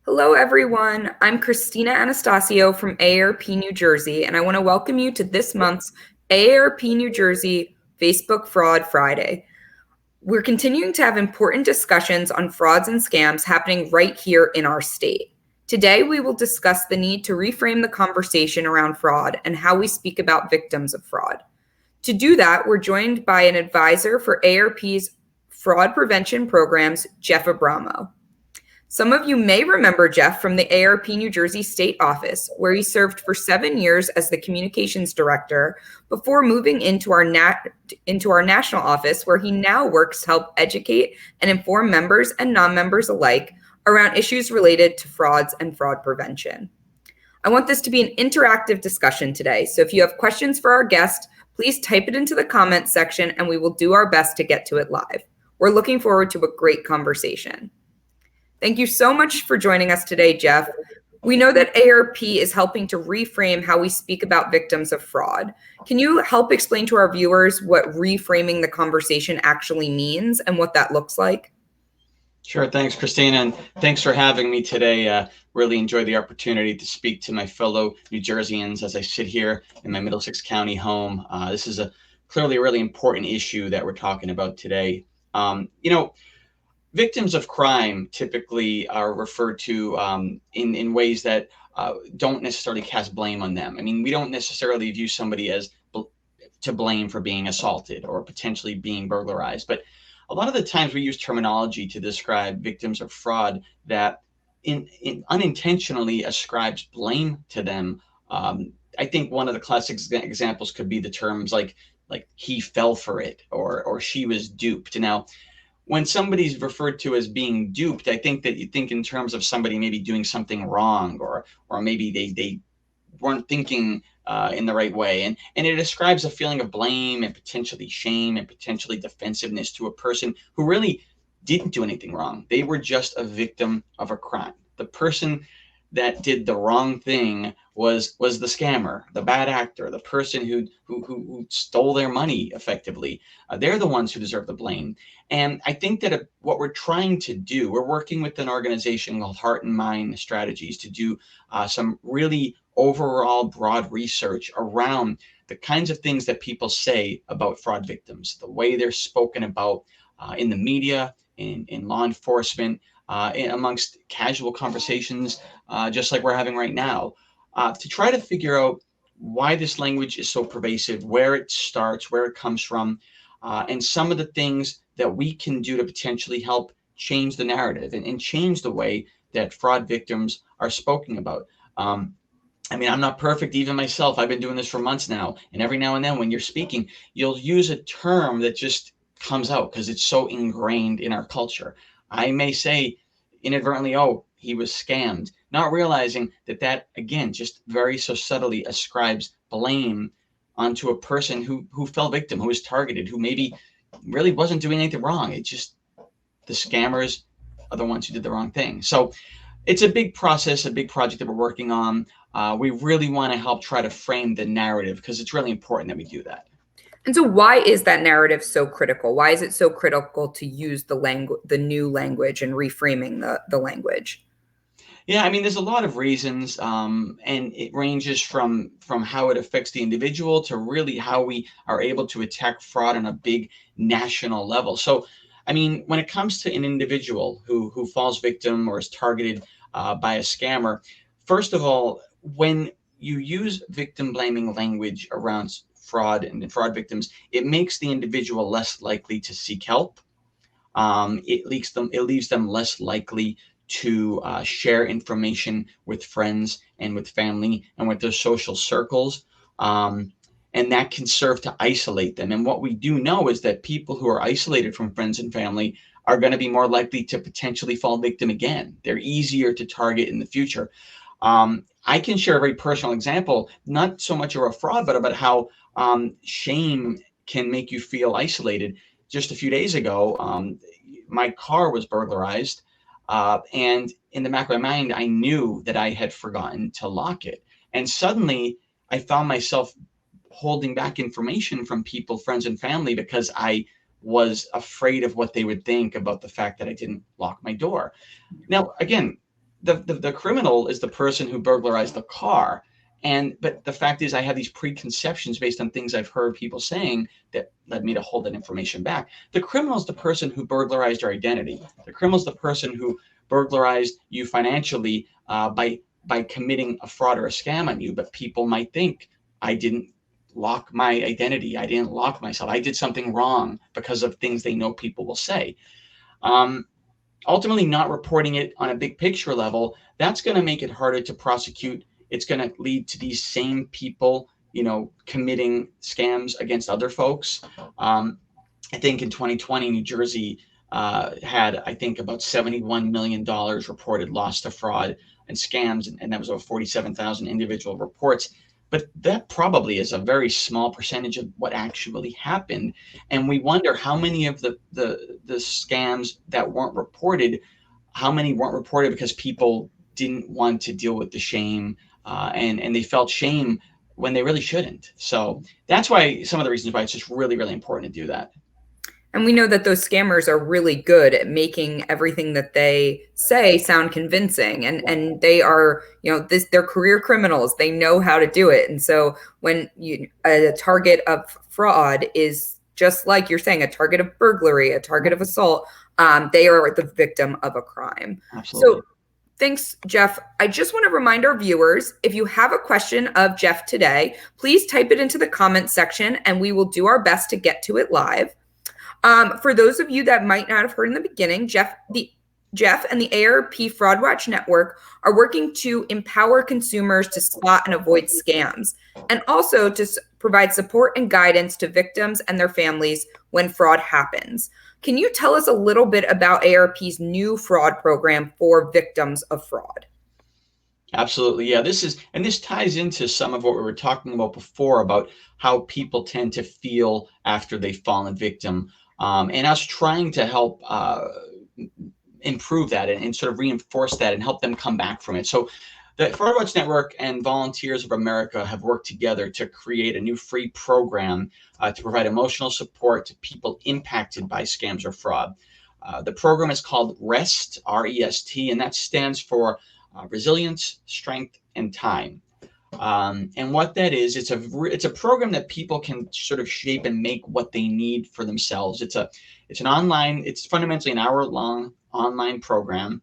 Hello, everyone. I'm Christina Anastasio from AARP New Jersey, and I want to welcome you to this month's AARP New Jersey Facebook Fraud Friday. We're continuing to have important discussions on frauds and scams happening right here in our state. Today, we will discuss the need to reframe the conversation around fraud and how we speak about victims of fraud. To do that, we're joined by an advisor for AARP's fraud prevention programs, Jeff Abramo. Some of you may remember Jeff from the AARP New Jersey State Office, where he served for 7 years as the communications director before moving into our national office, where he now works to help educate and inform members and non-members alike around issues related to frauds and fraud prevention. I want this to be an interactive discussion today, so if you have questions for our guest, please type it into the comments section and we will do our best to get to it live. We're looking forward to a great conversation. Thank you so much for joining us today, Jeff. We know that AARP is helping to reframe how we speak about victims of fraud. Can you help explain to our viewers what reframing the conversation actually means and what that looks like? Sure. Thanks, Christina, and thanks for having me today. Really enjoy the opportunity to speak to my fellow New Jerseyans as I sit here in my Middlesex County home. This is clearly a really important issue that we're talking about today. Victims of crime typically are referred to in ways that don't necessarily cast blame on them. I mean, we don't necessarily view somebody as to blame for being assaulted or potentially being burglarized, but a lot of the times we use terminology to describe victims of fraud that unintentionally ascribes blame to them. I think one of the classic examples could be the terms like he fell for it or she was duped. Now, when somebody's referred to as being duped, I think that you think in terms of somebody maybe doing something wrong or maybe they weren't thinking in the right way. And it describes a feeling of blame and potentially shame and potentially defensiveness to a person who really didn't do anything wrong. They were just a victim of a crime. The person that did the wrong thing was the scammer, the bad actor, the person who stole their money effectively. They're the ones who deserve the blame. And I think that what we're trying to do, we're working with an organization called Heart and Mind Strategies to do some really overall broad research around the kinds of things that people say about fraud victims, the way they're spoken about in the media, in law enforcement, amongst casual conversations, just like we're having right now, to try to figure out why this language is so pervasive, where it starts, where it comes from, and some of the things that we can do to potentially help change the narrative and change the way that fraud victims are spoken about. I mean, I'm not perfect even myself. I've been doing this for months now. And every now and then when you're speaking, you'll use a term that just comes out because it's so ingrained in our culture. I may say inadvertently, oh, he was scammed, not realizing that again, just very so subtly ascribes blame onto a person who fell victim, who was targeted, who maybe really wasn't doing anything wrong. It's just the scammers are the ones who did the wrong thing. So it's a big process, a big project that we're working on. We really want to help try to frame the narrative because it's really important that we do that. And so why is that narrative so critical? Why is it so critical to use the new language and reframing the language? Yeah, I mean, there's a lot of reasons, and it ranges from how it affects the individual to really how we are able to attack fraud on a big national level. So, I mean, when it comes to an individual who falls victim or is targeted by a scammer, first of all, when you use victim blaming language around fraud and fraud victims, it makes the individual less likely to seek help. It leaves them less likely to share information with friends and with family and with their social circles. And that can serve to isolate them. And what we do know is that people who are isolated from friends and family are going to be more likely to potentially fall victim again. They're easier to target in the future. I can share a very personal example, not so much of a fraud, but about how shame can make you feel isolated. Just a few days ago, my car was burglarized. And in the back of my mind, I knew that I had forgotten to lock it. And suddenly I found myself holding back information from people, friends and family, because I was afraid of what they would think about the fact that I didn't lock my door. Now, again, the criminal is the person who burglarized the car. But the fact is, I have these preconceptions based on things I've heard people saying that led me to hold that information back. The criminal is the person who burglarized your identity. The criminal is the person who burglarized you financially by committing a fraud or a scam on you. But people might think, I didn't lock my identity. I didn't lock myself. I did something wrong because of things they know people will say. Um, Ultimately, not reporting it on a big picture level, that's going to make it harder to prosecute. It's going to lead to these same people, committing scams against other folks. I think in 2020, New Jersey had, I think, about $71 million reported loss to fraud and scams, and that was over 47,000 individual reports. But that probably is a very small percentage of what actually happened. And we wonder how many of the scams that weren't reported, how many weren't reported because people didn't want to deal with the shame, and they felt shame when they really shouldn't. So that's why some of the reasons why it's just really, really important to do that. And we know that those scammers are really good at making everything that they say sound convincing. And they are, they're career criminals. They know how to do it. And so when a target of fraud is, just like you're saying, a target of burglary, a target of assault, they are the victim of a crime. Absolutely. So thanks, Jeff. I just want to remind our viewers, if you have a question of Jeff today, please type it into the comments section and we will do our best to get to it live. For those of you that might not have heard in the beginning, Jeff and the AARP Fraud Watch Network are working to empower consumers to spot and avoid scams, and also to provide support and guidance to victims and their families when fraud happens. Can you tell us a little bit about AARP's new fraud program for victims of fraud? Absolutely. Yeah, this ties into some of what we were talking about before about how people tend to feel after they've fallen victim, and us trying to help improve that and sort of reinforce that and help them come back from it. So the Fraud Watch Network and Volunteers of America have worked together to create a new free program to provide emotional support to people impacted by scams or fraud. The program is called REST, R-E-S-T, and that stands for resilience, strength, and time. And what that is, it's a program that people can sort of shape and make what they need for themselves. It's fundamentally an hour-long online program,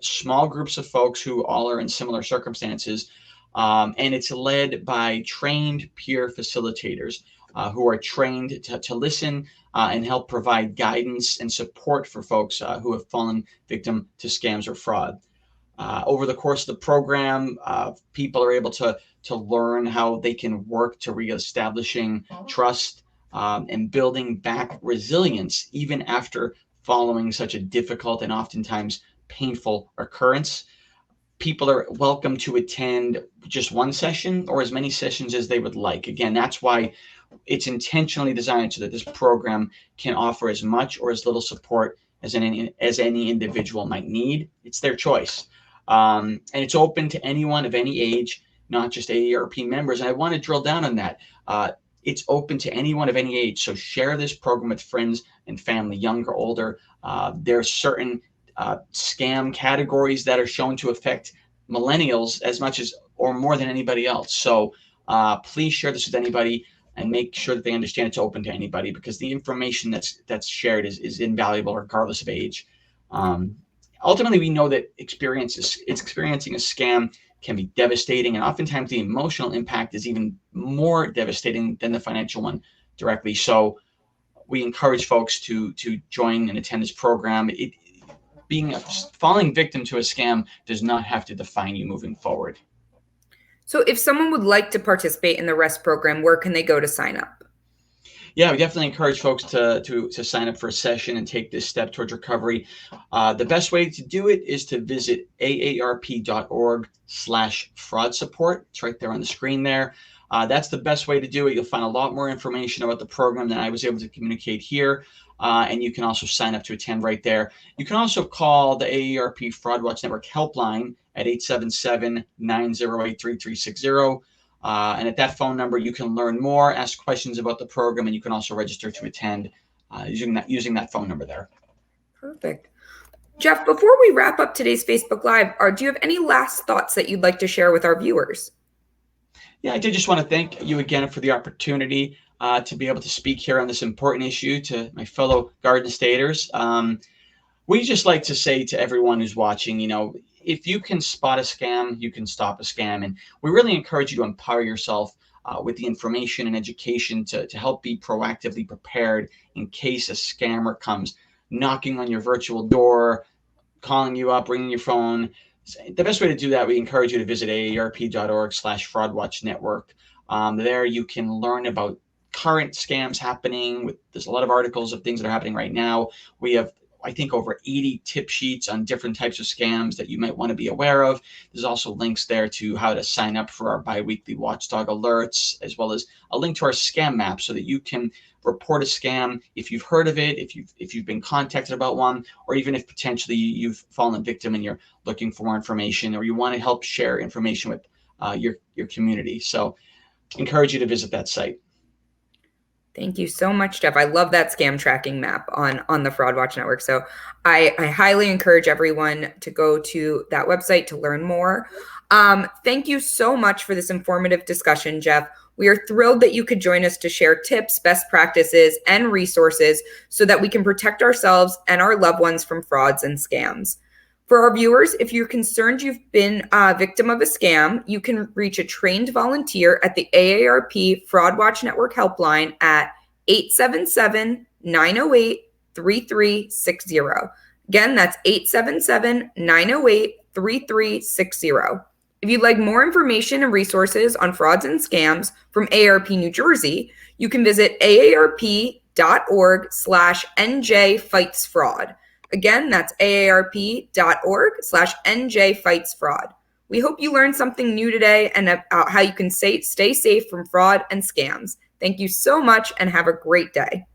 small groups of folks who all are in similar circumstances, and it's led by trained peer facilitators who are trained to listen and help provide guidance and support for folks who have fallen victim to scams or fraud. Over the course of the program, people are able to learn how they can work to reestablishing trust and building back resilience even after following such a difficult and oftentimes painful occurrence. People are welcome to attend just one session or as many sessions as they would like. Again, that's why it's intentionally designed so that this program can offer as much or as little support as any individual might need. It's their choice. And it's open to anyone of any age, not just AARP members. And I want to drill down on that. It's open to anyone of any age. So share this program with friends and family, young or older. There are certain scam categories that are shown to affect millennials as much as or more than anybody else. So please share this with anybody and make sure that they understand it's open to anybody, because the information that's shared is invaluable regardless of age. Ultimately, we know that experiencing a scam can be devastating, and oftentimes the emotional impact is even more devastating than the financial one directly. So we encourage folks to join and attend this program. Falling victim to a scam does not have to define you moving forward. So if someone would like to participate in the REST program, where can they go to sign up? Yeah, we definitely encourage folks to sign up for a session and take this step towards recovery. The best way to do it is to visit aarp.org/fraud support. It's right there on the screen there. That's the best way to do it. You'll find a lot more information about the program than I was able to communicate here. And you can also sign up to attend right there. You can also call the AARP Fraud Watch Network helpline at 877-908-3360. And at that phone number, you can learn more, ask questions about the program, and you can also register to attend using that phone number there. Perfect. Jeff, before we wrap up today's Facebook Live, do you have any last thoughts that you'd like to share with our viewers? Yeah, I did just want to thank you again for the opportunity to be able to speak here on this important issue to my fellow Garden Staters. We just like to say to everyone who's watching, if you can spot a scam, you can stop a scam. And we really encourage you to empower yourself with the information and education to help be proactively prepared in case a scammer comes knocking on your virtual door, calling you up, ringing your phone. The best way to do that, we encourage you to visit aarp.org/fraudwatchnetwork. There you can learn about current scams happening. There's a lot of articles of things that are happening right now. We have, I think, over 80 tip sheets on different types of scams that you might want to be aware of. There's also links there to how to sign up for our biweekly watchdog alerts, as well as a link to our scam map so that you can report a scam if you've heard of it, if you've been contacted about one, or even if potentially you've fallen victim and you're looking for more information, or you want to help share information with your community. So encourage you to visit that site. Thank you so much, Jeff. I love that scam tracking map on the Fraud Watch Network. So I highly encourage everyone to go to that website to learn more. Thank you so much for this informative discussion, Jeff. We are thrilled that you could join us to share tips, best practices, and resources so that we can protect ourselves and our loved ones from frauds and scams. For our viewers, if you're concerned you've been a victim of a scam, you can reach a trained volunteer at the AARP Fraud Watch Network helpline at 877-908-3360. Again, that's 877-908-3360. If you'd like more information and resources on frauds and scams from AARP New Jersey, you can visit aarp.org/njfightsfraud. Again, that's aarp.org/njfightsfraud. We hope you learned something new today and about how you can stay safe from fraud and scams. Thank you so much and have a great day.